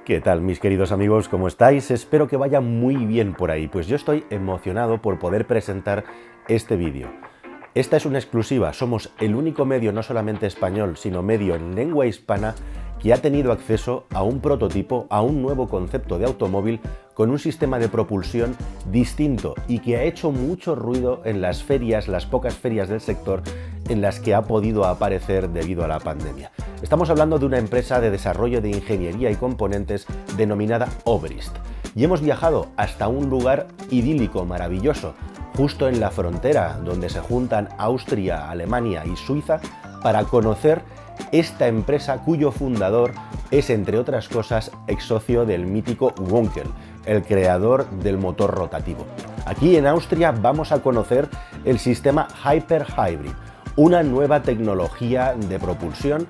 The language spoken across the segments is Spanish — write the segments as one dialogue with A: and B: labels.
A: ¿Qué tal, mis queridos amigos? ¿Cómo estáis? Espero que vaya muy bien por ahí. Pues yo estoy emocionado por poder presentar este vídeo. Esta es una exclusiva. Somos el único medio, no solamente español, sino medio en lengua hispana, que ha tenido acceso a un prototipo, a un nuevo concepto de automóvil con un sistema de propulsión distinto y que ha hecho mucho ruido en las ferias, las pocas ferias del sector en las que ha podido aparecer debido a la pandemia. Estamos hablando de una empresa de desarrollo de ingeniería y componentes denominada Obrist. Y hemos viajado hasta un lugar idílico, maravilloso, justo en la frontera donde se juntan Austria, Alemania y Suiza, para conocer esta empresa cuyo fundador es, entre otras cosas, ex socio del mítico Wankel, el creador del motor rotativo. Aquí en Austria vamos a conocer el sistema Hyper Hybrid, una nueva tecnología de propulsión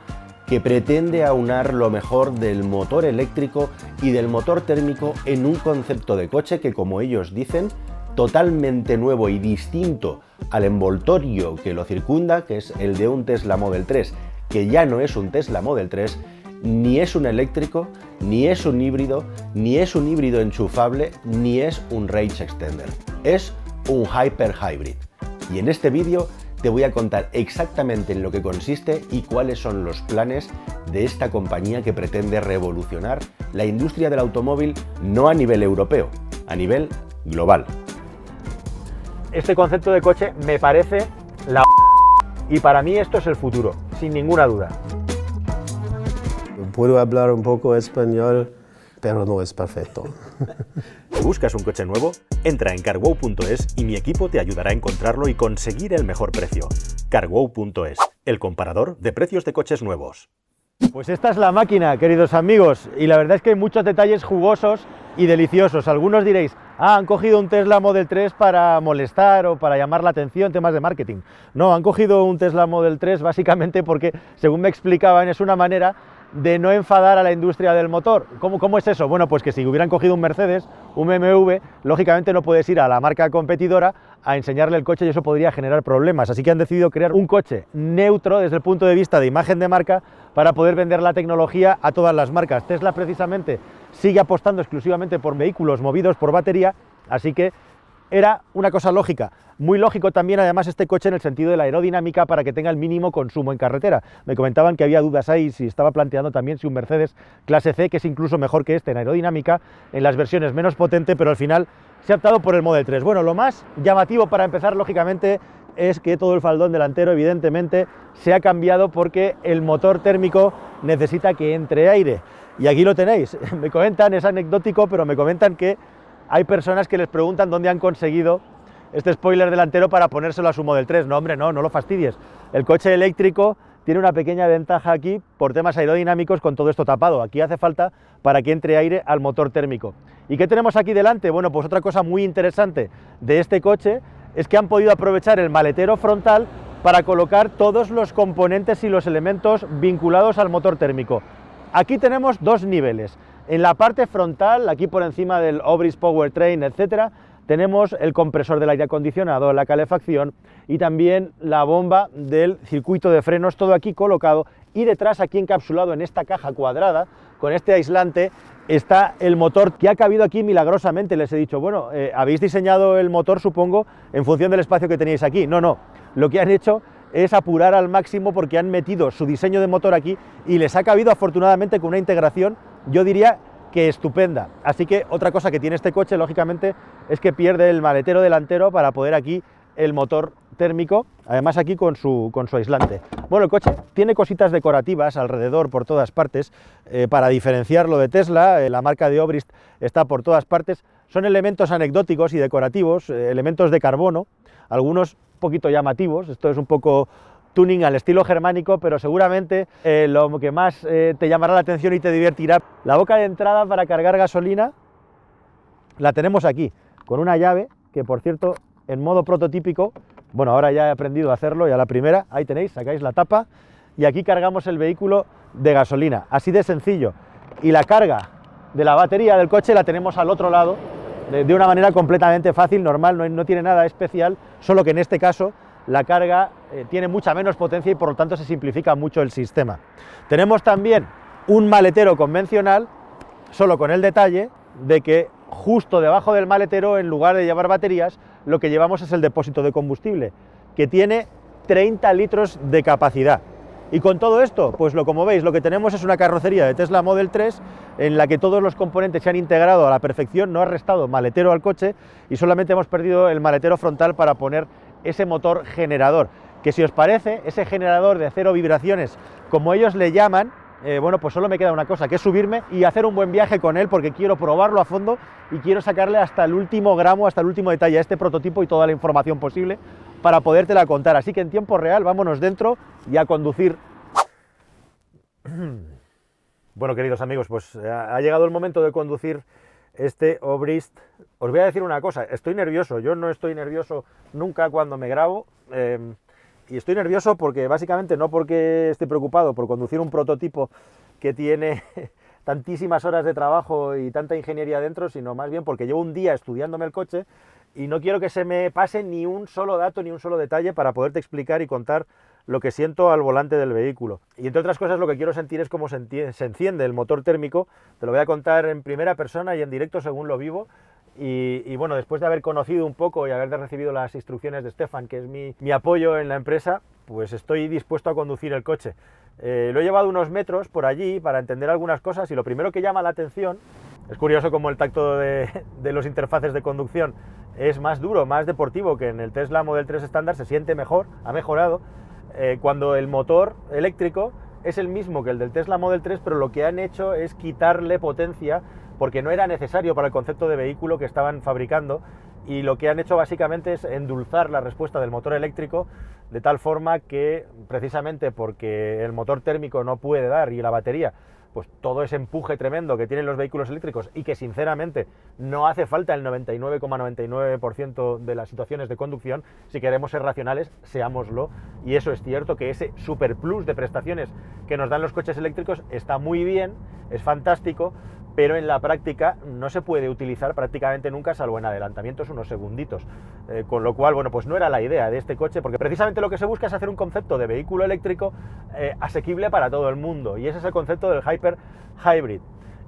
A: que pretende aunar lo mejor del motor eléctrico y del motor térmico en un concepto de coche que, como ellos dicen, totalmente nuevo y distinto al envoltorio que lo circunda, que es el de un Tesla Model 3, que ya no es un Tesla Model 3, ni es un eléctrico, ni es un híbrido, ni es un híbrido enchufable, ni es un range extender. Es un Hyper Hybrid. Y en este vídeo te voy a contar exactamente en lo que consiste y cuáles son los planes de esta compañía que pretende revolucionar la industria del automóvil no a nivel europeo, a nivel global.
B: Este concepto de coche me parece la y para mí esto es el futuro, sin ninguna duda.
C: Puedo hablar un poco español, pero no es perfecto.
A: ¿Buscas un coche nuevo? Entra en carwow.es y mi equipo te ayudará a encontrarlo y conseguir el mejor precio. Carwow.es, el comparador de precios de coches nuevos.
B: Pues esta es la máquina, queridos amigos, y la verdad es que hay muchos detalles jugosos y deliciosos. Algunos diréis, han cogido un Tesla Model 3 para molestar o para llamar la atención, temas de marketing. No, han cogido un Tesla Model 3 básicamente porque, según me explicaban, es una manera de no enfadar a la industria del motor. ¿Cómo es eso? Bueno, pues que si hubieran cogido un Mercedes, un BMW, lógicamente no puedes ir a la marca competidora a enseñarle el coche y eso podría generar problemas. Así que han decidido crear un coche neutro desde el punto de vista de imagen de marca para poder vender la tecnología a todas las marcas. Tesla precisamente sigue apostando exclusivamente por vehículos movidos por batería, así que era una cosa lógica. Muy lógico también, además, este coche en el sentido de la aerodinámica para que tenga el mínimo consumo en carretera. Me comentaban que había dudas ahí si estaba planteando también si un Mercedes clase C, que es incluso mejor que este en aerodinámica, en las versiones menos potente, pero al final se ha optado por el Model 3. Bueno, lo más llamativo para empezar, lógicamente, es que todo el faldón delantero, evidentemente, se ha cambiado porque el motor térmico necesita que entre aire. Y aquí lo tenéis. Me comentan, es anecdótico, pero me comentan que hay personas que les preguntan dónde han conseguido este spoiler delantero para ponérselo a su Model 3. No, hombre, no lo fastidies. El coche eléctrico tiene una pequeña ventaja aquí por temas aerodinámicos con todo esto tapado. Aquí hace falta para que entre aire al motor térmico. ¿Y qué tenemos aquí delante? Bueno, pues otra cosa muy interesante de este coche es que han podido aprovechar el maletero frontal para colocar todos los componentes y los elementos vinculados al motor térmico. Aquí tenemos dos niveles. En la parte frontal, aquí por encima del Obrist Powertrain, etcétera, tenemos el compresor del aire acondicionado, la calefacción y también la bomba del circuito de frenos, todo aquí colocado, y detrás, aquí encapsulado en esta caja cuadrada, con este aislante, está el motor que ha cabido aquí milagrosamente. Les he dicho, bueno, habéis diseñado el motor, supongo, en función del espacio que tenéis aquí. No, lo que han hecho es apurar al máximo porque han metido su diseño de motor aquí y les ha cabido afortunadamente con una integración, yo diría que estupenda. Así que otra cosa que tiene este coche, lógicamente, es que pierde el maletero delantero para poder aquí el motor térmico, además aquí con su aislante. Bueno, el coche tiene cositas decorativas alrededor por todas partes, para diferenciarlo de Tesla. La marca de Obrist está por todas partes. Son elementos anecdóticos y decorativos, elementos de carbono, algunos un poquito llamativos. Esto es un poco tuning al estilo germánico, pero seguramente lo que más te llamará la atención y te divertirá, la boca de entrada para cargar gasolina la tenemos aquí, con una llave que, por cierto, en modo prototípico, bueno, ahora ya he aprendido a hacerlo y a la primera, ahí tenéis, sacáis la tapa y aquí cargamos el vehículo de gasolina, así de sencillo. Y la carga de la batería del coche la tenemos al otro lado, de una manera completamente fácil, normal, no tiene nada especial, solo que en este caso la carga tiene mucha menos potencia y por lo tanto se simplifica mucho el sistema. Tenemos también un maletero convencional solo con el detalle de que justo debajo del maletero, en lugar de llevar baterías, lo que llevamos es el depósito de combustible, que tiene 30 litros de capacidad. Y con todo esto, pues como veis, lo que tenemos es una carrocería de Tesla Model 3 en la que todos los componentes se han integrado a la perfección, no ha restado maletero al coche y solamente hemos perdido el maletero frontal para poner ese motor generador, que si os parece, ese generador de cero vibraciones, como ellos le llaman, bueno, pues solo me queda una cosa, que es subirme y hacer un buen viaje con él, porque quiero probarlo a fondo y quiero sacarle hasta el último gramo, hasta el último detalle a este prototipo y toda la información posible para podértela contar. Así que en tiempo real, vámonos dentro y a conducir. Bueno, queridos amigos, pues ha llegado el momento de conducir este Obrist. Os voy a decir una cosa, estoy nervioso, yo no estoy nervioso nunca cuando me grabo, y estoy nervioso porque básicamente no porque esté preocupado por conducir un prototipo que tiene tantísimas horas de trabajo y tanta ingeniería dentro, sino más bien porque llevo un día estudiándome el coche y no quiero que se me pase ni un solo dato, ni un solo detalle para poderte explicar y contar lo que siento al volante del vehículo. Y entre otras cosas lo que quiero sentir es cómo se enciende el motor térmico. Te lo voy a contar en primera persona y en directo según lo vivo. Y bueno, después de haber conocido un poco y haber recibido las instrucciones de Stefan, que es mi apoyo en la empresa, pues estoy dispuesto a conducir el coche. Lo he llevado unos metros por allí para entender algunas cosas y lo primero que llama la atención, es curioso como el tacto de los interfaces de conducción es más duro, más deportivo que en el Tesla Model 3 estándar, se siente mejor, ha mejorado, cuando el motor eléctrico es el mismo que el del Tesla Model 3, pero lo que han hecho es quitarle potencia porque no era necesario para el concepto de vehículo que estaban fabricando, y lo que han hecho básicamente es endulzar la respuesta del motor eléctrico de tal forma que, precisamente porque el motor térmico no puede dar y la batería, pues todo ese empuje tremendo que tienen los vehículos eléctricos y que sinceramente no hace falta el 99,99% de las situaciones de conducción, si queremos ser racionales, seámoslo, y eso es cierto, que ese super plus de prestaciones que nos dan los coches eléctricos está muy bien, es fantástico, pero en la práctica no se puede utilizar prácticamente nunca, salvo en adelantamientos unos segunditos, con lo cual, bueno, pues no era la idea de este coche, porque precisamente lo que se busca es hacer un concepto de vehículo eléctrico asequible para todo el mundo, y ese es el concepto del Hyper Hybrid,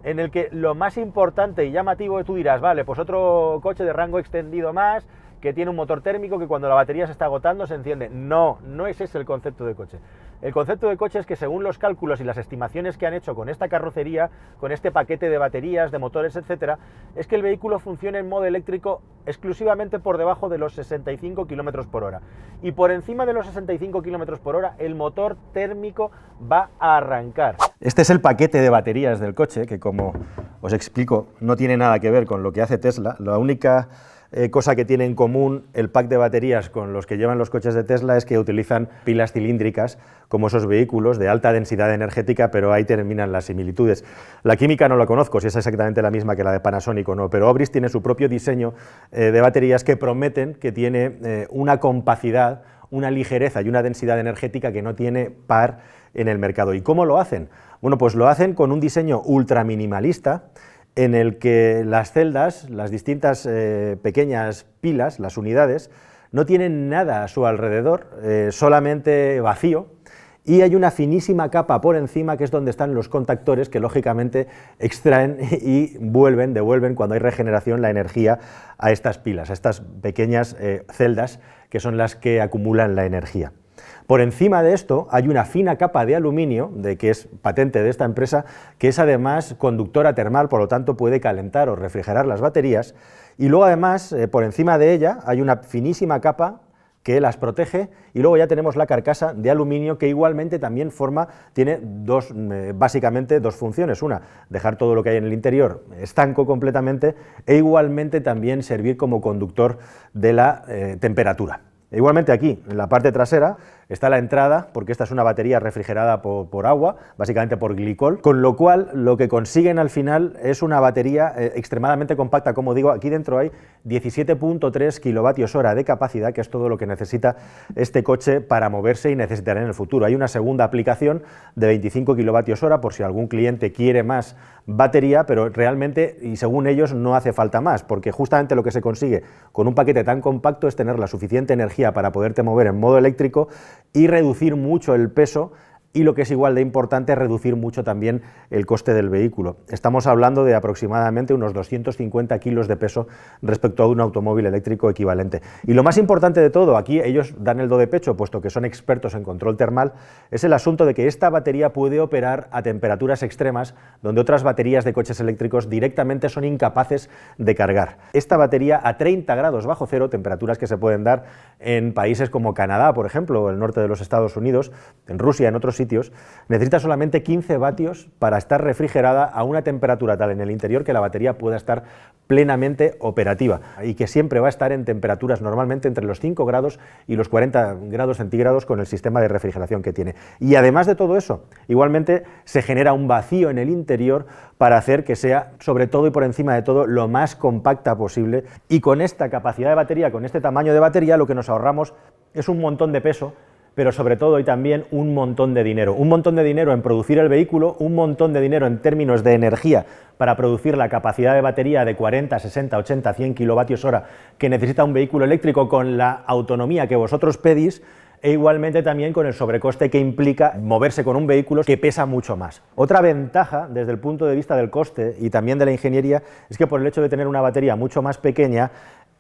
B: en el que lo más importante y llamativo, tú dirás, vale, pues otro coche de rango extendido más, que tiene un motor térmico que cuando la batería se está agotando se enciende. No, no es ese el concepto de coche. El concepto de coche es que según los cálculos y las estimaciones que han hecho con esta carrocería, con este paquete de baterías, de motores, etcétera, es que el vehículo funcione en modo eléctrico exclusivamente por debajo de los 65 km por hora. Y por encima de los 65 km por hora, el motor térmico va a arrancar. Este es el paquete de baterías del coche, que como os explico, no tiene nada que ver con lo que hace Tesla. La única cosa que tiene en común el pack de baterías con los que llevan los coches de Tesla es que utilizan pilas cilíndricas como esos vehículos de alta densidad energética, pero ahí terminan las similitudes. La química no la conozco, si es exactamente la misma que la de Panasonic o no, pero Obrist tiene su propio diseño de baterías que prometen que tiene una compacidad, una ligereza y una densidad energética que no tiene par en el mercado. ¿Y cómo lo hacen? Bueno, pues lo hacen con un diseño ultra minimalista, en el que las celdas, las distintas pequeñas pilas, las unidades, no tienen nada a su alrededor, solamente vacío, y hay una finísima capa por encima que es donde están los contactores que lógicamente extraen y devuelven cuando hay regeneración la energía a estas pilas, a estas pequeñas celdas que son las que acumulan la energía. Por encima de esto hay una fina capa de aluminio, que es patente de esta empresa, que es además conductora termal, por lo tanto puede calentar o refrigerar las baterías, y luego además por encima de ella hay una finísima capa que las protege, y luego ya tenemos la carcasa de aluminio que igualmente también tiene básicamente dos funciones: una, dejar todo lo que hay en el interior estanco completamente, e igualmente también servir como conductor de la temperatura. Igualmente aquí, en la parte trasera, está la entrada, porque esta es una batería refrigerada por agua, básicamente por glicol, con lo cual lo que consiguen al final es una batería extremadamente compacta. Como digo, aquí dentro hay 17.3 kWh de capacidad, que es todo lo que necesita este coche para moverse y necesitará en el futuro. Hay una segunda aplicación de 25 kWh por si algún cliente quiere más batería, pero realmente, y según ellos, no hace falta más, porque justamente lo que se consigue con un paquete tan compacto es tener la suficiente energía para poderte mover en modo eléctrico y reducir mucho el peso y lo que es igual de importante, reducir mucho también el coste del vehículo. Estamos hablando de aproximadamente unos 250 kilos de peso respecto a un automóvil eléctrico equivalente. Y lo más importante de todo, aquí ellos dan el do de pecho, puesto que son expertos en control termal, es el asunto de que esta batería puede operar a temperaturas extremas donde otras baterías de coches eléctricos directamente son incapaces de cargar. Esta batería a 30 grados bajo cero, temperaturas que se pueden dar en países como Canadá, por ejemplo, o el norte de los Estados Unidos, en Rusia, en otros sitios, necesita solamente 15 vatios para estar refrigerada a una temperatura tal en el interior que la batería pueda estar plenamente operativa y que siempre va a estar en temperaturas normalmente entre los 5 grados y los 40 grados centígrados con el sistema de refrigeración que tiene. Y además de todo eso, igualmente se genera un vacío en el interior para hacer que sea, sobre todo y por encima de todo, lo más compacta posible, y con esta capacidad de batería, con este tamaño de batería, lo que nos ahorramos es un montón de peso, pero sobre todo y también un montón de dinero en producir el vehículo, un montón de dinero en términos de energía para producir la capacidad de batería de 40, 60, 80, 100 kilovatios hora que necesita un vehículo eléctrico con la autonomía que vosotros pedís, e igualmente también con el sobrecoste que implica moverse con un vehículo que pesa mucho más. Otra ventaja desde el punto de vista del coste y también de la ingeniería es que por el hecho de tener una batería mucho más pequeña,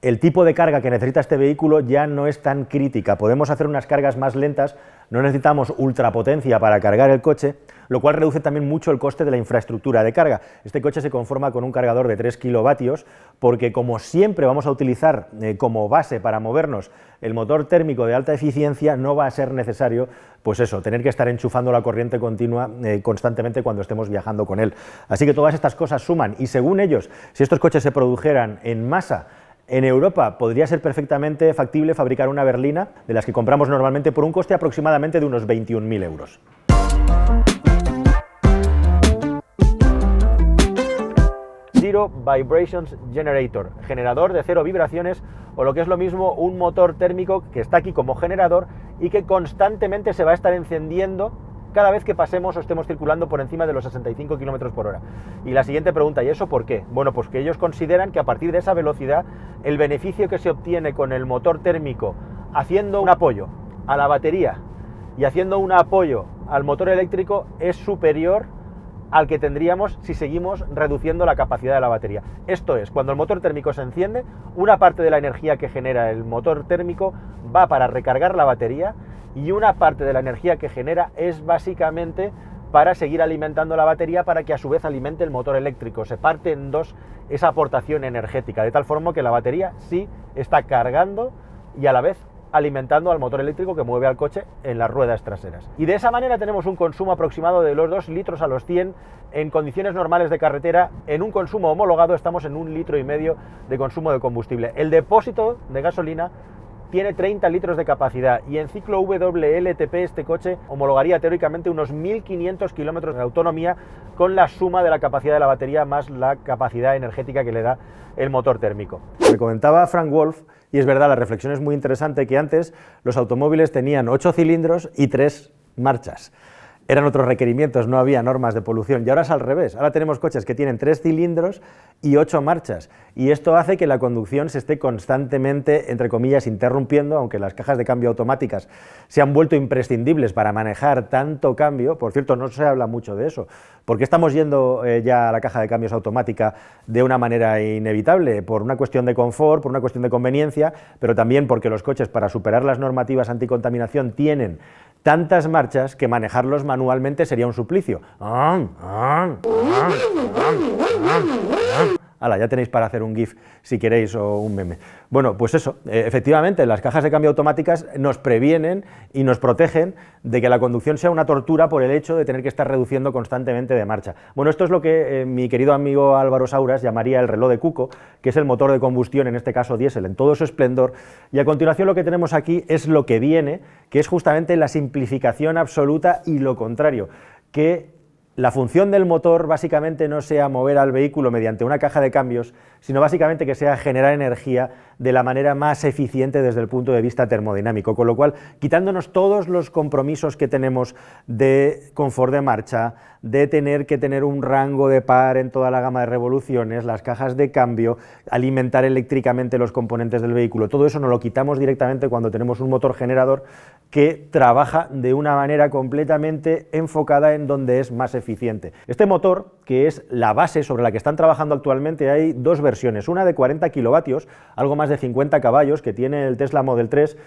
B: el tipo de carga que necesita este vehículo ya no es tan crítica. Podemos hacer unas cargas más lentas, no necesitamos ultrapotencia para cargar el coche, lo cual reduce también mucho el coste de la infraestructura de carga. Este coche se conforma con un cargador de 3 kilovatios, porque como siempre vamos a utilizar como base para movernos el motor térmico de alta eficiencia, no va a ser necesario, pues eso, tener que estar enchufando la corriente continua constantemente cuando estemos viajando con él. Así que todas estas cosas suman, y según ellos, si estos coches se produjeran en masa, en Europa podría ser perfectamente factible fabricar una berlina, de las que compramos normalmente, por un coste aproximadamente de unos 21.000 euros. Zero Vibrations Generator, generador de cero vibraciones, o lo que es lo mismo, un motor térmico que está aquí como generador y que constantemente se va a estar encendiendo cada vez que pasemos o estemos circulando por encima de los 65 km por hora. Y la siguiente pregunta, ¿y eso por qué? Bueno, pues que ellos consideran que a partir de esa velocidad, el beneficio que se obtiene con el motor térmico haciendo un apoyo a la batería y haciendo un apoyo al motor eléctrico es superior al que tendríamos si seguimos reduciendo la capacidad de la batería. Esto es, cuando el motor térmico se enciende, una parte de la energía que genera el motor térmico va para recargar la batería, y una parte de la energía que genera es básicamente para seguir alimentando la batería para que a su vez alimente el motor eléctrico. Se parte en dos esa aportación energética, de tal forma que la batería sí está cargando y a la vez alimentando al motor eléctrico que mueve al coche en las ruedas traseras. Y de esa manera tenemos un consumo aproximado de los 2 litros a los 100 en condiciones normales de carretera. En un consumo homologado estamos en 1,5 litros de consumo de combustible. El depósito de gasolina tiene 30 litros de capacidad, y en ciclo WLTP este coche homologaría teóricamente unos 1.500 kilómetros de autonomía con la suma de la capacidad de la batería más la capacidad energética que le da el motor térmico. Me comentaba Frank Wolf, y es verdad, la reflexión es muy interesante, que antes los automóviles tenían 8 cilindros y 3 marchas. Eran otros requerimientos, no había normas de polución, y ahora es al revés. Ahora tenemos coches que tienen 3 cilindros y 8 marchas, y esto hace que la conducción se esté constantemente, entre comillas, interrumpiendo, aunque las cajas de cambio automáticas se han vuelto imprescindibles para manejar tanto cambio. Por cierto, no se habla mucho de eso, porque estamos yendo ya a la caja de cambios automática de una manera inevitable, por una cuestión de confort, por una cuestión de conveniencia, pero también porque los coches, para superar las normativas anticontaminación, tienen tantas marchas que manejarlos manualmente sería un suplicio. Hala, ya tenéis para hacer un GIF si queréis, o un meme. Bueno, pues eso, efectivamente, las cajas de cambio automáticas nos previenen y nos protegen de que la conducción sea una tortura por el hecho de tener que estar reduciendo constantemente de marcha. Bueno, esto es lo que mi querido amigo Álvaro Sauras llamaría el reloj de Cuco, que es el motor de combustión, en este caso diésel, en todo su esplendor. Y a continuación lo que tenemos aquí es lo que viene, que es justamente la simplificación absoluta y lo contrario, que la función del motor básicamente no sea mover al vehículo mediante una caja de cambios, sino básicamente que sea generar energía de la manera más eficiente desde el punto de vista termodinámico, con lo cual, quitándonos todos los compromisos que tenemos de confort de marcha, de tener que tener un rango de par en toda la gama de revoluciones, las cajas de cambio, alimentar eléctricamente los componentes del vehículo, todo eso nos lo quitamos directamente cuando tenemos un motor generador que trabaja de una manera completamente enfocada en donde es más eficiente. Este motor, que es la base sobre la que están trabajando actualmente, hay dos versiones, una de 40 kilovatios, algo más de 50 caballos, que tiene el Tesla Model 3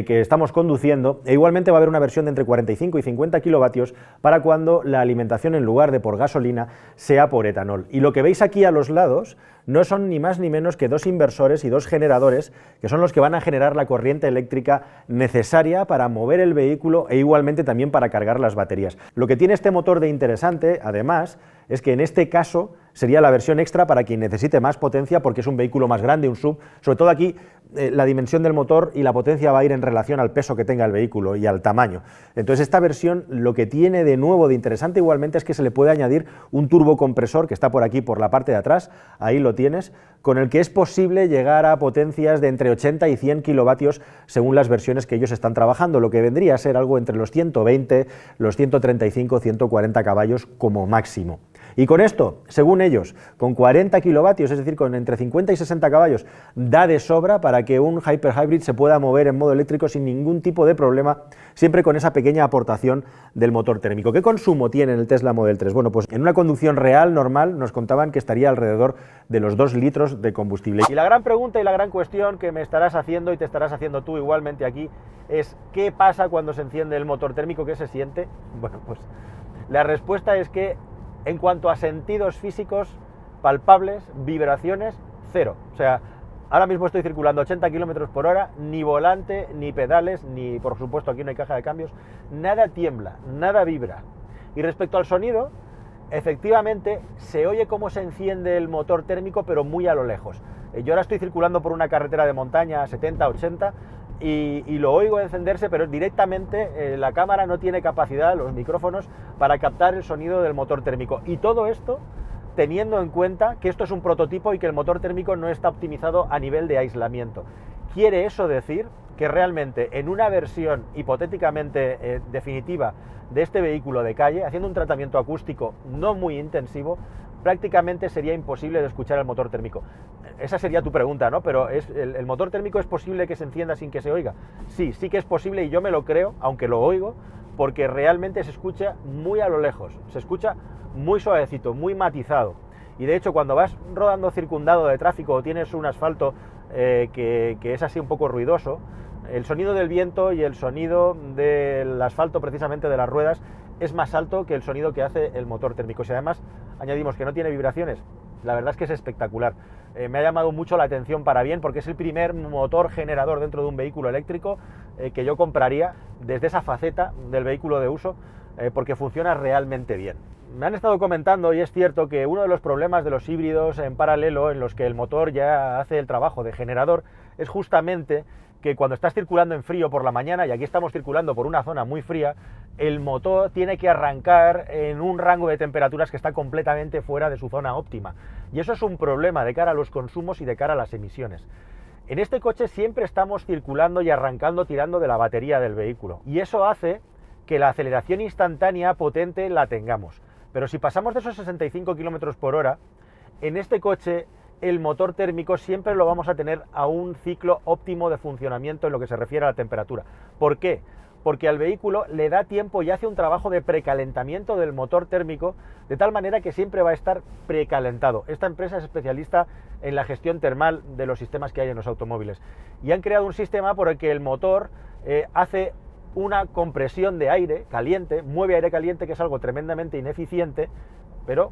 B: que estamos conduciendo, e igualmente va a haber una versión de entre 45 y 50 kilovatios para cuando la alimentación en lugar de por gasolina sea por etanol. Y lo que veis aquí a los lados no son ni más ni menos que dos inversores y dos generadores que son los que van a generar la corriente eléctrica necesaria para mover el vehículo e igualmente también para cargar las baterías. Lo que tiene este motor de interesante, además, es que en este caso sería la versión extra para quien necesite más potencia porque es un vehículo más grande, un SUV, sobre todo aquí la dimensión del motor y la potencia va a ir en relación al peso que tenga el vehículo y al tamaño. Entonces esta versión lo que tiene de nuevo de interesante igualmente es que se le puede añadir un turbocompresor que está por aquí por la parte de atrás, ahí lo tienes, con el que es posible llegar a potencias de entre 80 y 100 kilovatios según las versiones que ellos están trabajando, lo que vendría a ser algo entre los 120, los 135, 140 caballos como máximo. Y con esto, según ellos, con 40 kilovatios, es decir, con entre 50 y 60 caballos, da de sobra para que un Hyper Hybrid se pueda mover en modo eléctrico sin ningún tipo de problema, siempre con esa pequeña aportación del motor térmico. ¿Qué consumo tiene el Tesla Model 3? Bueno, pues en una conducción real, normal, nos contaban que estaría alrededor de los 2 litros de combustible. Y la gran pregunta y la gran cuestión que me estarás haciendo y te estarás haciendo tú igualmente aquí es ¿qué pasa cuando se enciende el motor térmico? ¿Qué se siente? Bueno, pues la respuesta es que en cuanto a sentidos físicos palpables, vibraciones, cero. O sea, ahora mismo estoy circulando 80 kilómetros por hora, ni volante, ni pedales, ni por supuesto aquí no hay caja de cambios, nada tiembla, nada vibra. Y respecto al sonido, efectivamente se oye cómo se enciende el motor térmico, pero muy a lo lejos. Yo ahora estoy circulando por una carretera de montaña a 70, 80 y lo oigo encenderse, pero directamente la cámara no tiene capacidad, los micrófonos, para captar el sonido del motor térmico. Y todo esto teniendo en cuenta que esto es un prototipo y que el motor térmico no está optimizado a nivel de aislamiento. ¿Quiere eso decir que realmente en una versión hipotéticamente definitiva de este vehículo de calle, haciendo un tratamiento acústico no muy intensivo, prácticamente sería imposible de escuchar el motor térmico? Esa sería tu pregunta, ¿no? Pero ¿el motor térmico es posible que se encienda sin que se oiga? Sí, sí que es posible y yo me lo creo, aunque lo oigo, porque realmente se escucha muy a lo lejos, se escucha muy suavecito, muy matizado. Y de hecho cuando vas rodando circundado de tráfico o tienes un asfalto que es así un poco ruidoso, el sonido del viento y el sonido del asfalto, precisamente de las ruedas, es más alto que el sonido que hace el motor térmico. Si además añadimos que no tiene vibraciones, la verdad es que es espectacular. Me ha llamado mucho la atención para bien porque es el primer motor generador dentro de un vehículo eléctrico que yo compraría desde esa faceta del vehículo de uso porque funciona realmente bien. Me han estado comentando, y es cierto, que uno de los problemas de los híbridos en paralelo, en los que el motor ya hace el trabajo de generador, es justamente que cuando estás circulando en frío por la mañana, y aquí estamos circulando por una zona muy fría, el motor tiene que arrancar en un rango de temperaturas que está completamente fuera de su zona óptima. Y eso es un problema de cara a los consumos y de cara a las emisiones. En este coche siempre estamos circulando y arrancando tirando de la batería del vehículo. Y eso hace que la aceleración instantánea potente la tengamos. Pero si pasamos de esos 65 km por hora, en este coche el motor térmico siempre lo vamos a tener a un ciclo óptimo de funcionamiento en lo que se refiere a la temperatura. ¿Por qué? Porque al vehículo le da tiempo y hace un trabajo de precalentamiento del motor térmico de tal manera que siempre va a estar precalentado. Esta empresa es especialista en la gestión termal de los sistemas que hay en los automóviles y han creado un sistema por el que el motor hace una compresión de aire caliente, mueve aire caliente, que es algo tremendamente ineficiente, pero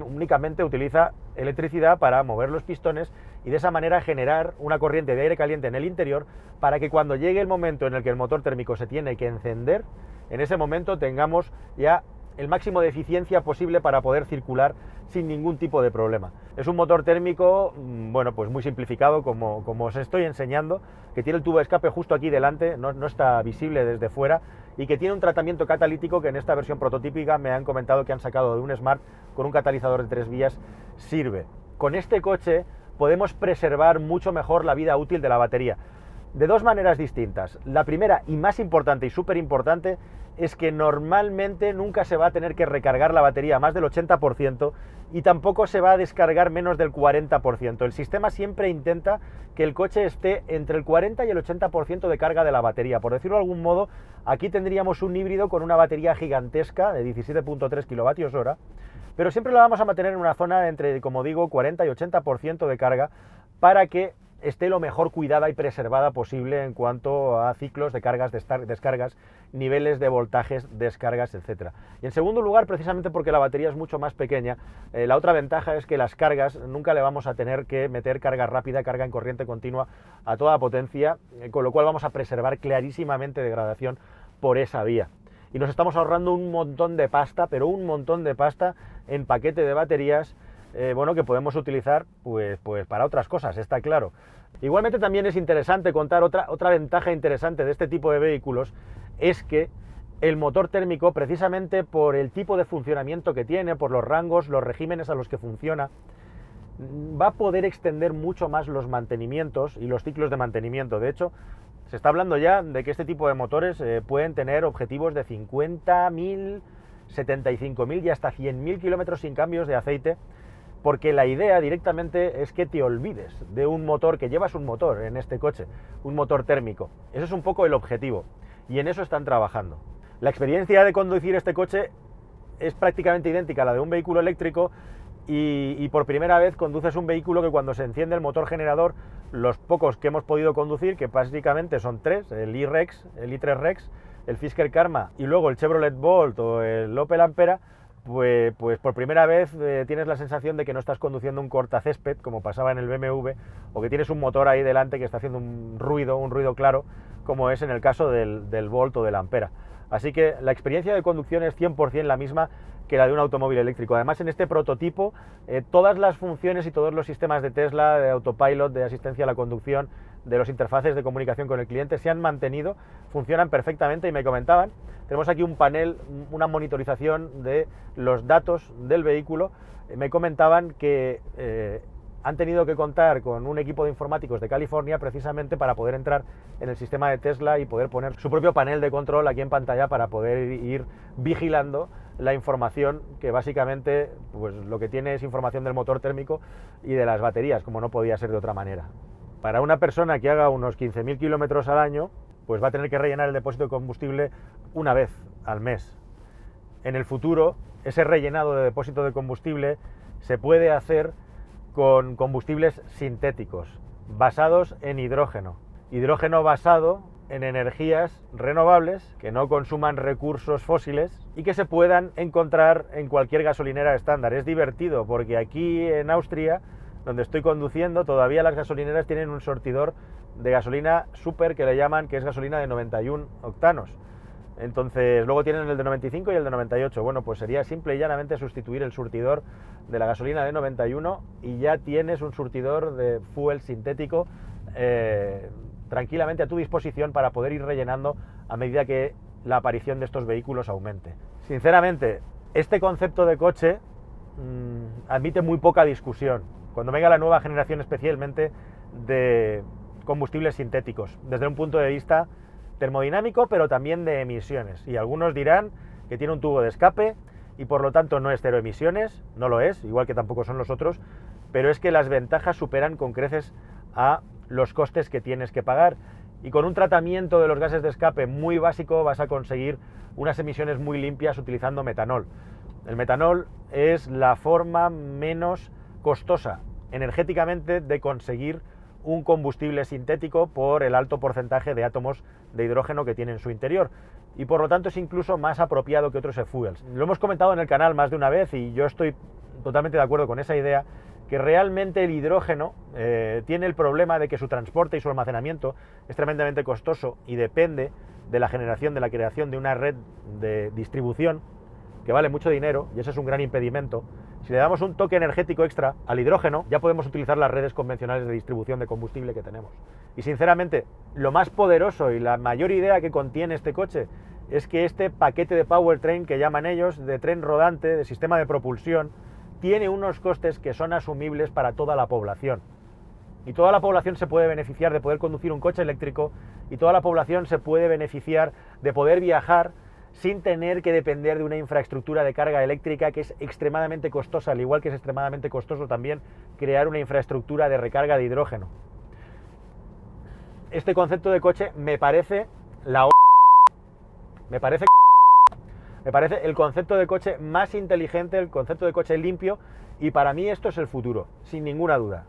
B: únicamente utiliza electricidad para mover los pistones y de esa manera generar una corriente de aire caliente en el interior para que cuando llegue el momento en el que el motor térmico se tiene que encender, en ese momento tengamos ya el máximo de eficiencia posible para poder circular sin ningún tipo de problema. Es un motor térmico, bueno, pues muy simplificado, como os estoy enseñando, que tiene el tubo de escape justo aquí delante, no está visible desde fuera, y que tiene un tratamiento catalítico que en esta versión prototípica me han comentado que han sacado de un Smart con un catalizador de 3 vías, sirve. Con este coche podemos preservar mucho mejor la vida útil de la batería. De dos maneras distintas. La primera y más importante y súper importante es que normalmente nunca se va a tener que recargar la batería más del 80% y tampoco se va a descargar menos del 40%. El sistema siempre intenta que el coche esté entre el 40 y el 80% de carga de la batería. Por decirlo de algún modo, aquí tendríamos un híbrido con una batería gigantesca de 17.3 kWh, pero siempre la vamos a mantener en una zona entre, como digo, 40 y 80% de carga para que esté lo mejor cuidada y preservada posible en cuanto a ciclos de cargas, descargas, niveles de voltajes, descargas, etc. Y en segundo lugar, precisamente porque la batería es mucho más pequeña, la otra ventaja es que las cargas nunca le vamos a tener que meter carga rápida, carga en corriente continua a toda potencia, con lo cual vamos a preservar clarísimamente degradación por esa vía. Y nos estamos ahorrando un montón de pasta, pero un montón de pasta en paquete de baterías, bueno, que podemos utilizar pues para otras cosas, está claro. Igualmente también es interesante contar otra ventaja interesante de este tipo de vehículos, es que el motor térmico, precisamente por el tipo de funcionamiento que tiene, por los rangos, los regímenes a los que funciona, va a poder extender mucho más los mantenimientos y los ciclos de mantenimiento. De hecho, se está hablando ya de que este tipo de motores pueden tener objetivos de 50.000, 75.000 y hasta 100.000 kilómetros sin cambios de aceite, porque la idea directamente es que te olvides de un motor, que llevas un motor en este coche, un motor térmico. Eso es un poco el objetivo y en eso están trabajando. La experiencia de conducir este coche es prácticamente idéntica a la de un vehículo eléctrico y por primera vez conduces un vehículo que cuando se enciende el motor generador, los pocos que hemos podido conducir, que básicamente son tres, el i-Rex, el i3 Rex, el Fisker Karma y luego el Chevrolet Bolt o el Opel Ampera, pues por primera vez tienes la sensación de que no estás conduciendo un cortacésped como pasaba en el BMW, o que tienes un motor ahí delante que está haciendo un ruido claro, como es en el caso del Bolt o del Ampera. Así que la experiencia de conducción es 100% la misma que la de un automóvil eléctrico. Además, en este prototipo, todas las funciones y todos los sistemas de Tesla, de autopilot, de asistencia a la conducción, de los interfaces de comunicación con el cliente, se han mantenido, funcionan perfectamente y me comentaban, tenemos aquí un panel, una monitorización de los datos del vehículo, me comentaban que han tenido que contar con un equipo de informáticos de California precisamente para poder entrar en el sistema de Tesla y poder poner su propio panel de control aquí en pantalla para poder ir vigilando la información, que básicamente pues lo que tiene es información del motor térmico y de las baterías, como no podía ser de otra manera. Para una persona que haga unos 15.000 kilómetros al año, pues va a tener que rellenar el depósito de combustible una vez al mes. En el futuro, ese rellenado de depósito de combustible se puede hacer con combustibles sintéticos, basados en hidrógeno. Hidrógeno basado en energías renovables, que no consuman recursos fósiles y que se puedan encontrar en cualquier gasolinera estándar. Es divertido porque aquí en Austria, donde estoy conduciendo, todavía las gasolineras tienen un surtidor de gasolina super que le llaman, que es gasolina de 91 octanos. Entonces, luego tienen el de 95 y el de 98. Bueno, pues sería simple y llanamente sustituir el surtidor de la gasolina de 91 y ya tienes un surtidor de fuel sintético tranquilamente a tu disposición para poder ir rellenando a medida que la aparición de estos vehículos aumente. Sinceramente, este concepto de coche admite muy poca discusión. Cuando venga la nueva generación, especialmente de combustibles sintéticos, desde un punto de vista termodinámico, pero también de emisiones. Y algunos dirán que tiene un tubo de escape y por lo tanto no es cero emisiones, no lo es, igual que tampoco son los otros, pero es que las ventajas superan con creces a los costes que tienes que pagar. Y con un tratamiento de los gases de escape muy básico vas a conseguir unas emisiones muy limpias utilizando metanol. El metanol es la forma menos costosa energéticamente de conseguir un combustible sintético por el alto porcentaje de átomos de hidrógeno que tiene en su interior y por lo tanto es incluso más apropiado que otros e-fuels. Lo hemos comentado en el canal más de una vez y yo estoy totalmente de acuerdo con esa idea, que realmente el hidrógeno tiene el problema de que su transporte y su almacenamiento es tremendamente costoso y depende de la generación, de la creación de una red de distribución que vale mucho dinero y ese es un gran impedimento. Si le damos un toque energético extra al hidrógeno, ya podemos utilizar las redes convencionales de distribución de combustible que tenemos. Y sinceramente, lo más poderoso y la mayor idea que contiene este coche es que este paquete de powertrain que llaman ellos, de tren rodante, de sistema de propulsión, tiene unos costes que son asumibles para toda la población. Y toda la población se puede beneficiar de poder conducir un coche eléctrico y toda la población se puede beneficiar de poder viajar sin tener que depender de una infraestructura de carga eléctrica que es extremadamente costosa, al igual que es extremadamente costoso también crear una infraestructura de recarga de hidrógeno. Este concepto de coche me parece me parece el concepto de coche más inteligente, el concepto de coche limpio, y para mí esto es el futuro, sin ninguna duda.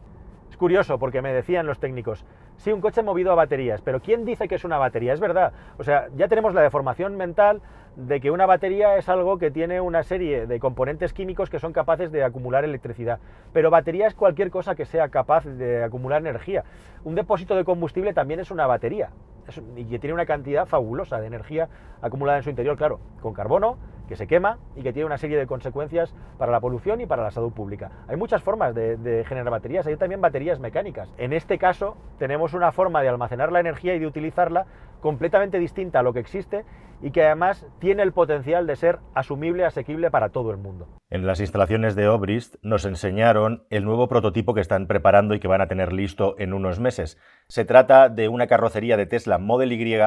B: Es curioso porque me decían los técnicos, sí, un coche movido a baterías, pero ¿quién dice que es una batería? Es verdad, o sea, ya tenemos la deformación mental de que una batería es algo que tiene una serie de componentes químicos que son capaces de acumular electricidad, pero batería es cualquier cosa que sea capaz de acumular energía. Un depósito de combustible también es una batería, y que tiene una cantidad fabulosa de energía acumulada en su interior, claro, con carbono, que se quema y que tiene una serie de consecuencias para la polución y para la salud pública. Hay muchas formas de generar baterías, hay también baterías mecánicas. En este caso tenemos una forma de almacenar la energía y de utilizarla completamente distinta a lo que existe y que además tiene el potencial de ser asumible, asequible para todo el mundo.
A: En las instalaciones de Obrist nos enseñaron el nuevo prototipo que están preparando y que van a tener listo en unos meses. Se trata de una carrocería de Tesla Model Y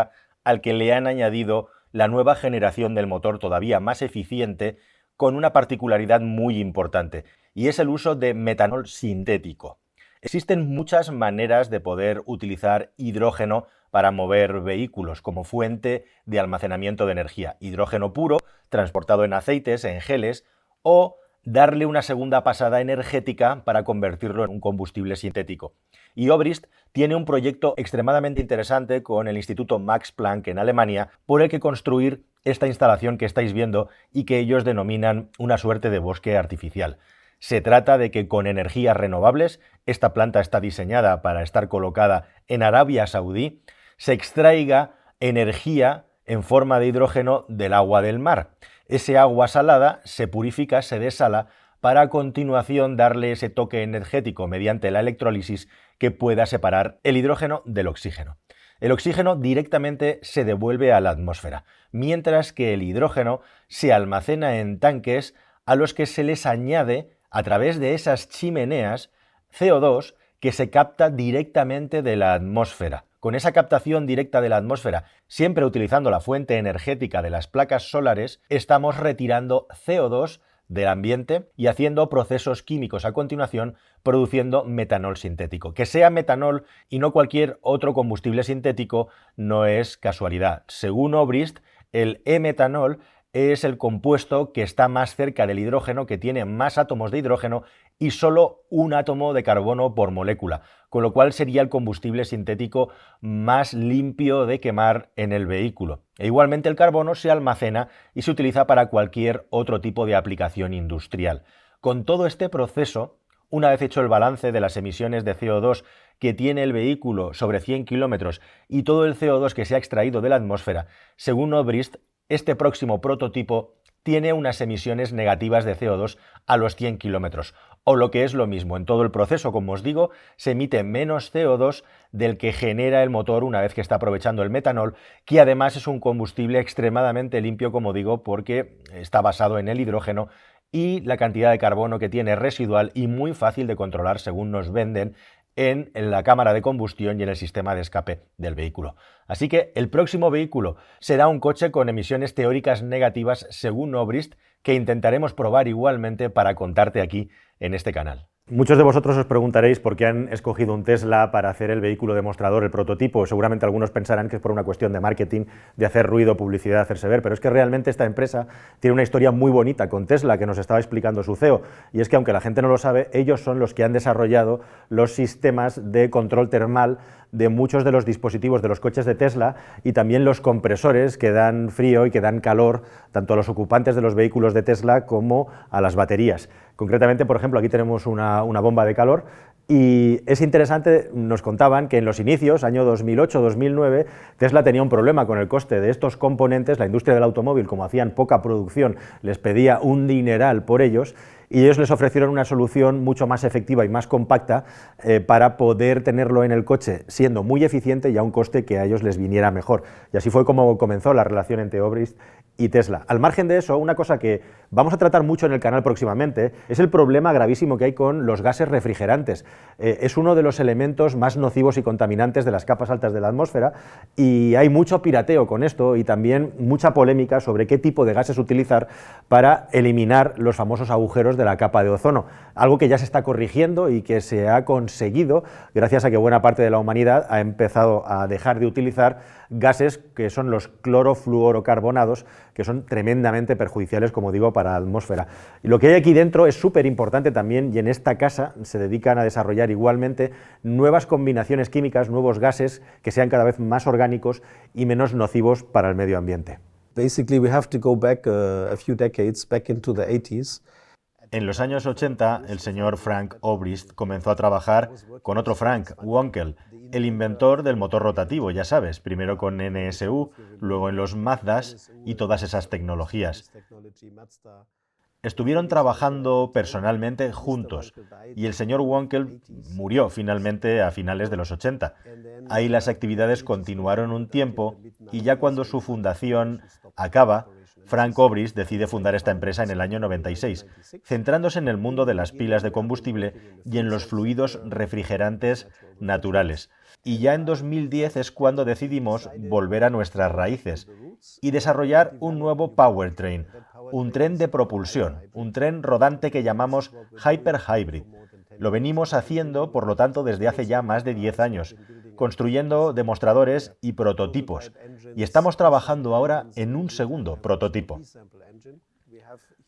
A: al que le han añadido la nueva generación del motor todavía más eficiente, con una particularidad muy importante, y es el uso de metanol sintético. Existen muchas maneras de poder utilizar hidrógeno para mover vehículos como fuente de almacenamiento de energía. Hidrógeno puro, transportado en aceites, en geles, o darle una segunda pasada energética para convertirlo en un combustible sintético. Y Obrist tiene un proyecto extremadamente interesante con el Instituto Max Planck en Alemania, por el que construir esta instalación que estáis viendo y que ellos denominan una suerte de bosque artificial. Se trata de que con energías renovables, esta planta está diseñada para estar colocada en Arabia Saudí, se extraiga energía en forma de hidrógeno del agua del mar. Ese agua salada se purifica, se desala, para a continuación darle ese toque energético mediante la electrólisis que pueda separar el hidrógeno del oxígeno. El oxígeno directamente se devuelve a la atmósfera, mientras que el hidrógeno se almacena en tanques a los que se les añade, a través de esas chimeneas, CO2 que se capta directamente de la atmósfera. Con esa captación directa de la atmósfera, siempre utilizando la fuente energética de las placas solares, estamos retirando CO2 del ambiente y haciendo procesos químicos a continuación, produciendo metanol sintético. Que sea metanol y no cualquier otro combustible sintético no es casualidad. Según Obrist, el e-metanol es el compuesto que está más cerca del hidrógeno, que tiene más átomos de hidrógeno y solo un átomo de carbono por molécula, con lo cual sería el combustible sintético más limpio de quemar en el vehículo. E igualmente el carbono se almacena y se utiliza para cualquier otro tipo de aplicación industrial. Con todo este proceso, una vez hecho el balance de las emisiones de CO2 que tiene el vehículo sobre 100 kilómetros y todo el CO2 que se ha extraído de la atmósfera, según Obrist, este próximo prototipo tiene unas emisiones negativas de CO2 a los 100 kilómetros, o lo que es lo mismo, en todo el proceso, como os digo, se emite menos CO2 del que genera el motor una vez que está aprovechando el metanol, que además es un combustible extremadamente limpio, como digo, porque está basado en el hidrógeno y la cantidad de carbono que tiene es residual y muy fácil de controlar, según nos venden, en la cámara de combustión y en el sistema de escape del vehículo. Así que el próximo vehículo será un coche con emisiones teóricas negativas según Obrist, que intentaremos probar igualmente para contarte aquí en este canal.
B: Muchos de vosotros os preguntaréis por qué han escogido un Tesla para hacer el vehículo demostrador, el prototipo. Seguramente algunos pensarán que es por una cuestión de marketing, de hacer ruido, publicidad, hacerse ver, pero es que realmente esta empresa tiene una historia muy bonita con Tesla que nos estaba explicando su CEO, y es que aunque la gente no lo sabe, ellos son los que han desarrollado los sistemas de control termal de muchos de los dispositivos de los coches de Tesla y también los compresores que dan frío y que dan calor tanto a los ocupantes de los vehículos de Tesla como a las baterías. Concretamente, por ejemplo, aquí tenemos una bomba de calor y es interesante, nos contaban que en los inicios, año 2008-2009, Tesla tenía un problema con el coste de estos componentes. La industria del automóvil, como hacían poca producción, les pedía un dineral por ellos y ellos les ofrecieron una solución mucho más efectiva y más compacta para poder tenerlo en el coche siendo muy eficiente y a un coste que a ellos les viniera mejor. Y así fue como comenzó la relación entre Obrist y Tesla. Al margen de eso, una cosa que vamos a tratar mucho en el canal próximamente es el problema gravísimo que hay con los gases refrigerantes. Es uno de los elementos más nocivos y contaminantes de las capas altas de la atmósfera y hay mucho pirateo con esto y también mucha polémica sobre qué tipo de gases utilizar para eliminar los famosos agujeros de la capa de ozono, algo que ya se está corrigiendo y que se ha conseguido gracias a que buena parte de la humanidad ha empezado a dejar de utilizar gases que son los clorofluorocarbonados, que son tremendamente perjudiciales, como digo, para la atmósfera. Y lo que hay aquí dentro es súper importante también, y en esta casa se dedican a desarrollar igualmente nuevas combinaciones químicas, nuevos gases que sean cada vez más orgánicos y menos nocivos para el medio ambiente.
C: Basically, we have to go back a few decades, back into the 80s.
A: En los años 80, el señor Frank Obrist comenzó a trabajar con otro Frank, Wankel, el inventor del motor rotativo, ya sabes, primero con NSU, luego en los Mazdas y todas esas tecnologías. Estuvieron trabajando personalmente juntos y el señor Wankel murió finalmente a finales de los 80. Ahí las actividades continuaron un tiempo y ya cuando su fundación acaba, Frank Obrist decide fundar esta empresa en el año 96, centrándose en el mundo de las pilas de combustible y en los fluidos refrigerantes naturales. Y ya en 2010 es cuando decidimos volver a nuestras raíces y desarrollar un nuevo powertrain, un tren de propulsión, un tren rodante que llamamos Hyper Hybrid. Lo venimos haciendo, por lo tanto, desde hace ya más de 10 años, construyendo demostradores y prototipos. Y estamos trabajando ahora en un segundo prototipo.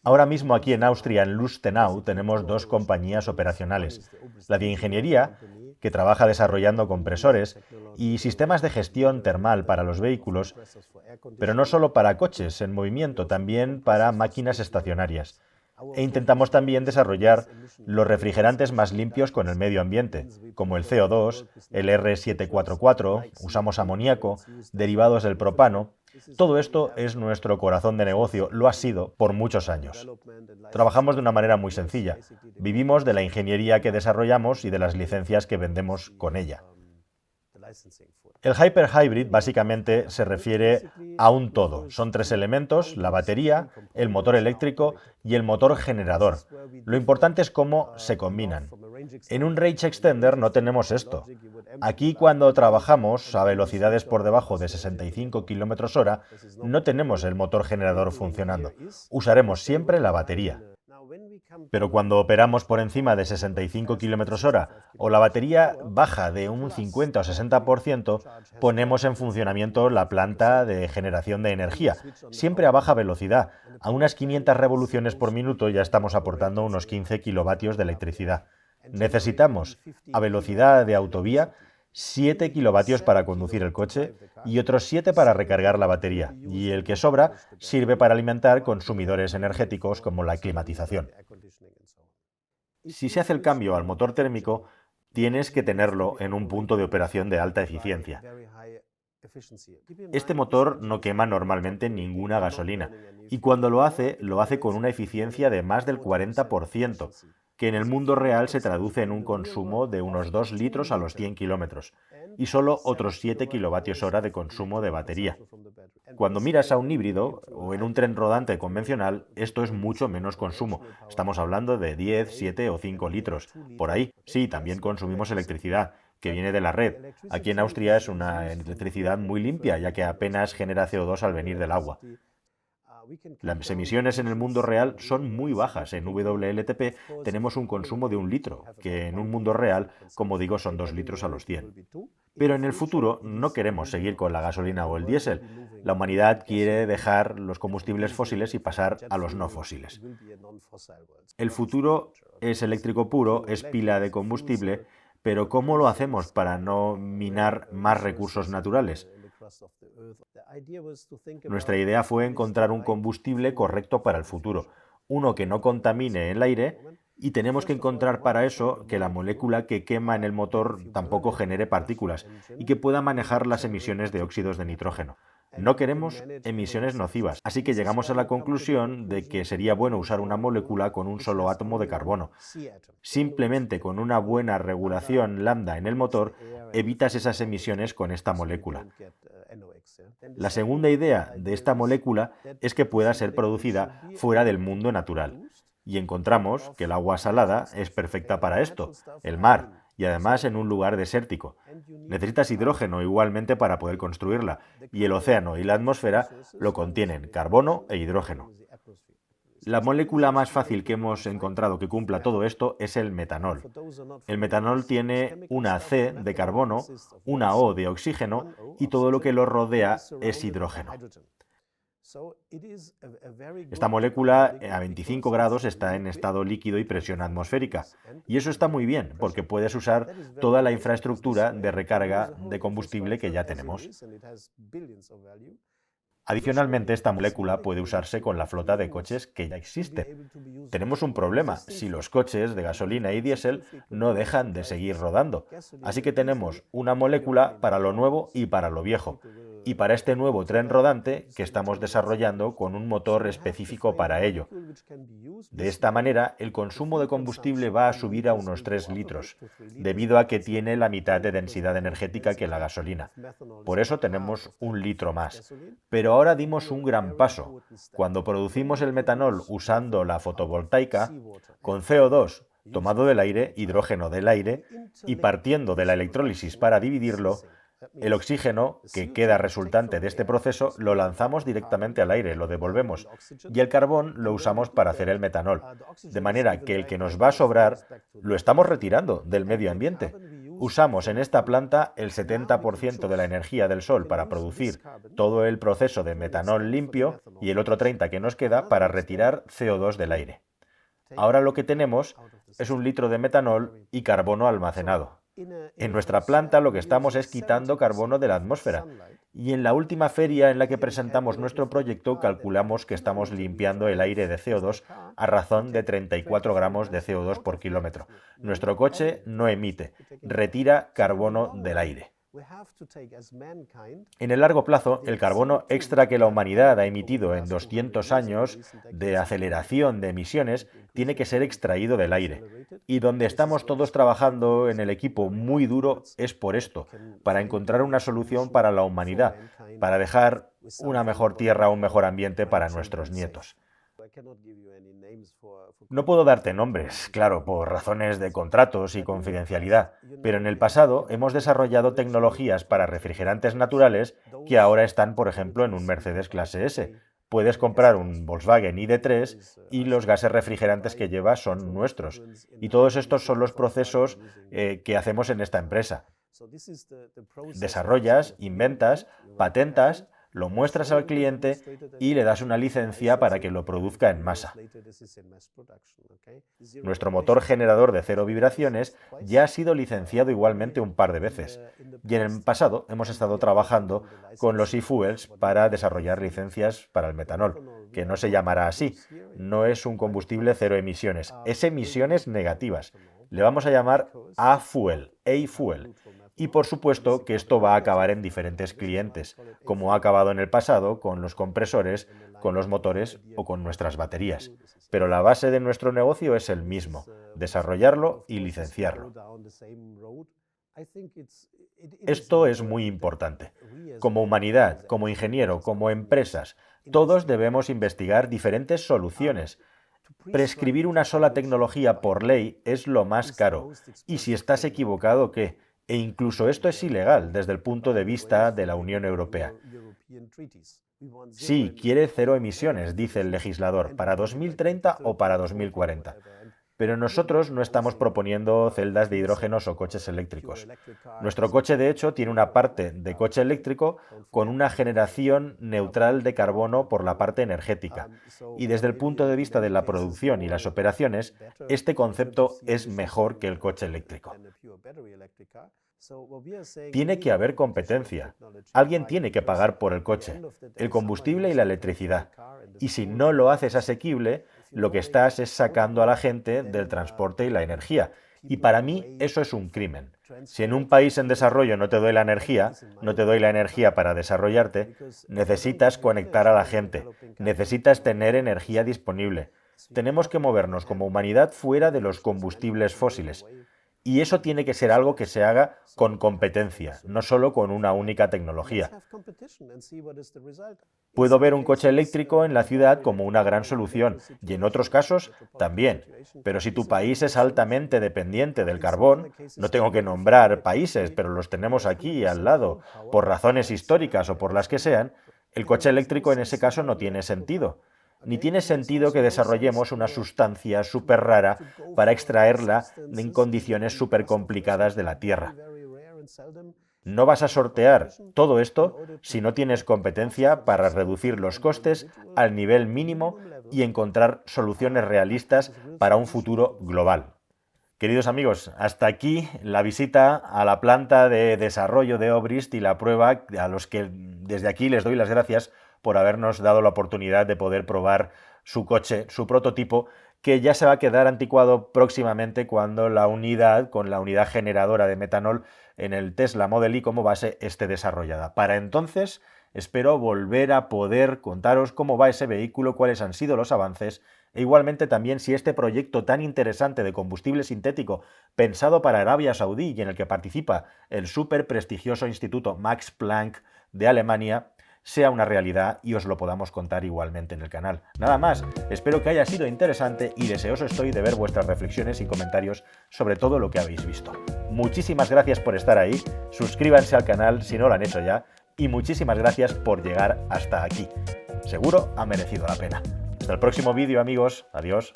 A: Ahora mismo aquí en Austria, en Lustenau, tenemos dos compañías operacionales. La de ingeniería, que trabaja desarrollando compresores y sistemas de gestión termal para los vehículos, pero no solo para coches en movimiento, también para máquinas estacionarias. E intentamos también desarrollar los refrigerantes más limpios con el medio ambiente, como el CO2, el R744, usamos amoníaco, derivados del propano. Todo esto es nuestro corazón de negocio, lo ha sido por muchos años. Trabajamos de una manera muy sencilla. Vivimos de la ingeniería que desarrollamos y de las licencias que vendemos con ella. El Hyper Hybrid básicamente se refiere a un todo. Son tres elementos: la batería, el motor eléctrico y el motor generador. Lo importante es cómo se combinan. En un Range Extender no tenemos esto. Aquí, cuando trabajamos a velocidades por debajo de 65 km/h, no tenemos el motor generador funcionando. Usaremos siempre la batería. Pero cuando operamos por encima de 65 km/h o la batería baja de un 50 o 60%, ponemos en funcionamiento la planta de generación de energía, siempre a baja velocidad. A unas 500 revoluciones por minuto ya estamos aportando unos 15 kilovatios de electricidad. Necesitamos, a velocidad de autovía, 7 kilovatios para conducir el coche y otros 7 para recargar la batería, y el que sobra sirve para alimentar consumidores energéticos como la climatización. Si se hace el cambio al motor térmico, tienes que tenerlo en un punto de operación de alta eficiencia. Este motor no quema normalmente ninguna gasolina, y cuando lo hace con una eficiencia de más del 40%, que en el mundo real se traduce en un consumo de unos 2 litros a los 100 kilómetros, y solo otros 7 kilovatios hora de consumo de batería. Cuando miras a un híbrido o en un tren rodante convencional, esto es mucho menos consumo. Estamos hablando de 10, 7 o 5 litros. Por ahí, sí, también consumimos electricidad, que viene de la red. Aquí en Austria es una electricidad muy limpia, ya que apenas genera CO2 al venir del agua. Las emisiones en el mundo real son muy bajas. En WLTP tenemos un consumo de 1 litro, que en un mundo real, como digo, son 2 litros a los 100. Pero en el futuro no queremos seguir con la gasolina o el diésel. La humanidad quiere dejar los combustibles fósiles y pasar a los no fósiles. El futuro es eléctrico puro, es pila de combustible, pero ¿cómo lo hacemos para no minar más recursos naturales? Nuestra idea fue encontrar un combustible correcto para el futuro, uno que no contamine el aire, y tenemos que encontrar para eso que la molécula que quema en el motor tampoco genere partículas y que pueda manejar las emisiones de óxidos de nitrógeno. No queremos emisiones nocivas, así que llegamos a la conclusión de que sería bueno usar una molécula con un solo átomo de carbono. Simplemente con una buena regulación lambda en el motor, evitas esas emisiones con esta molécula. La segunda idea de esta molécula es que pueda ser producida fuera del mundo natural. Y encontramos que el agua salada es perfecta para esto, el mar, y además en un lugar desértico. Necesitas hidrógeno igualmente para poder construirla, y el océano y la atmósfera lo contienen, carbono e hidrógeno. La molécula más fácil que hemos encontrado que cumpla todo esto es el metanol. El metanol tiene una C de carbono, una O de oxígeno y todo lo que lo rodea es hidrógeno. Esta molécula a 25 grados está en estado líquido y presión atmosférica. Y eso está muy bien, porque puedes usar toda la infraestructura de recarga de combustible que ya tenemos. Adicionalmente, esta molécula puede usarse con la flota de coches que ya existe. Tenemos un problema, si los coches de gasolina y diésel no dejan de seguir rodando. Así que tenemos una molécula para lo nuevo y para lo viejo. Y para este nuevo tren rodante que estamos desarrollando con un motor específico para ello. De esta manera, el consumo de combustible va a subir a unos 3 litros, debido a que tiene la mitad de densidad energética que la gasolina. Por eso tenemos 1 litro más. Pero ahora dimos un gran paso. Cuando producimos el metanol usando la fotovoltaica, con CO2 tomado del aire, hidrógeno del aire, y partiendo de la electrólisis para dividirlo, el oxígeno que queda resultante de este proceso lo lanzamos directamente al aire, lo devolvemos, y el carbón lo usamos para hacer el metanol, de manera que el que nos va a sobrar lo estamos retirando del medio ambiente. Usamos en esta planta el 70% de la energía del sol para producir todo el proceso de metanol limpio y el otro 30% que nos queda para retirar CO2 del aire. Ahora lo que tenemos es 1 litro de metanol y carbono almacenado. En nuestra planta lo que estamos es quitando carbono de la atmósfera. Y en la última feria en la que presentamos nuestro proyecto calculamos que estamos limpiando el aire de CO2 a razón de 34 gramos de CO2 por kilómetro. Nuestro coche no emite, retira carbono del aire. En el largo plazo, el carbono extra que la humanidad ha emitido en 200 años de aceleración de emisiones tiene que ser extraído del aire. Y donde estamos todos trabajando en el equipo muy duro es por esto, para encontrar una solución para la humanidad, para dejar una mejor tierra, un mejor ambiente para nuestros nietos. No puedo darte nombres, claro, por razones de contratos y confidencialidad, pero en el pasado hemos desarrollado tecnologías para refrigerantes naturales que ahora están, por ejemplo, en un Mercedes clase S. Puedes comprar un Volkswagen ID.3 y los gases refrigerantes que lleva son nuestros. Y todos estos son los procesos que hacemos en esta empresa. Desarrollas, inventas, patentas, lo muestras al cliente y le das una licencia para que lo produzca en masa. Nuestro motor generador de 0 vibraciones ya ha sido licenciado igualmente un par de veces. Y en el pasado hemos estado trabajando con los e-fuels para desarrollar licencias para el metanol, que no se llamará así. No es un combustible 0 emisiones, es emisiones negativas. Le vamos a llamar A-fuel, A-fuel. Y por supuesto que esto va a acabar en diferentes clientes, como ha acabado en el pasado con los compresores, con los motores o con nuestras baterías. Pero la base de nuestro negocio es el mismo, desarrollarlo y licenciarlo. Esto es muy importante. Como humanidad, como ingeniero, como empresas, todos debemos investigar diferentes soluciones. Prescribir una sola tecnología por ley es lo más caro. Y si estás equivocado, ¿qué? E incluso esto es ilegal desde el punto de vista de la Unión Europea. Sí, quiere 0 emisiones, dice el legislador, para 2030 o para 2040. Pero nosotros no estamos proponiendo celdas de hidrógenos o coches eléctricos. Nuestro coche, de hecho, tiene una parte de coche eléctrico con una generación neutral de carbono por la parte energética. Y desde el punto de vista de la producción y las operaciones, este concepto es mejor que el coche eléctrico. Tiene que haber competencia. Alguien tiene que pagar por el coche, el combustible y la electricidad. Y si no lo haces asequible, lo que estás es sacando a la gente del transporte y la energía. Y para mí eso es un crimen. Si en un país en desarrollo no te doy la energía para desarrollarte, necesitas conectar a la gente, necesitas tener energía disponible. Tenemos que movernos como humanidad fuera de los combustibles fósiles. Y eso tiene que ser algo que se haga con competencia, no solo con una única tecnología. Puedo ver un coche eléctrico en la ciudad como una gran solución, y en otros casos también. Pero si tu país es altamente dependiente del carbón, no tengo que nombrar países, pero los tenemos aquí al lado, por razones históricas o por las que sean, el coche eléctrico en ese caso no tiene sentido. Ni tiene sentido que desarrollemos una sustancia súper rara para extraerla en condiciones súper complicadas de la Tierra. No vas a sortear todo esto si no tienes competencia para reducir los costes al nivel mínimo y encontrar soluciones realistas para un futuro global. Queridos amigos, hasta aquí la visita a la planta de desarrollo de Obrist y la prueba, a los que desde aquí les doy las gracias por habernos dado la oportunidad de poder probar su coche, su prototipo, que ya se va a quedar anticuado próximamente cuando con la unidad generadora de metanol en el Tesla Model Y como base esté desarrollada. Para entonces espero volver a poder contaros cómo va ese vehículo, cuáles han sido los avances e igualmente también si este proyecto tan interesante de combustible sintético pensado para Arabia Saudí y en el que participa el súper prestigioso Instituto Max Planck de Alemania sea una realidad y os lo podamos contar igualmente en el canal. Nada más, espero que haya sido interesante y deseoso estoy de ver vuestras reflexiones y comentarios sobre todo lo que habéis visto. Muchísimas gracias por estar ahí, suscríbanse al canal si no lo han hecho ya y muchísimas gracias por llegar hasta aquí. Seguro ha merecido la pena. Hasta el próximo vídeo, amigos. Adiós.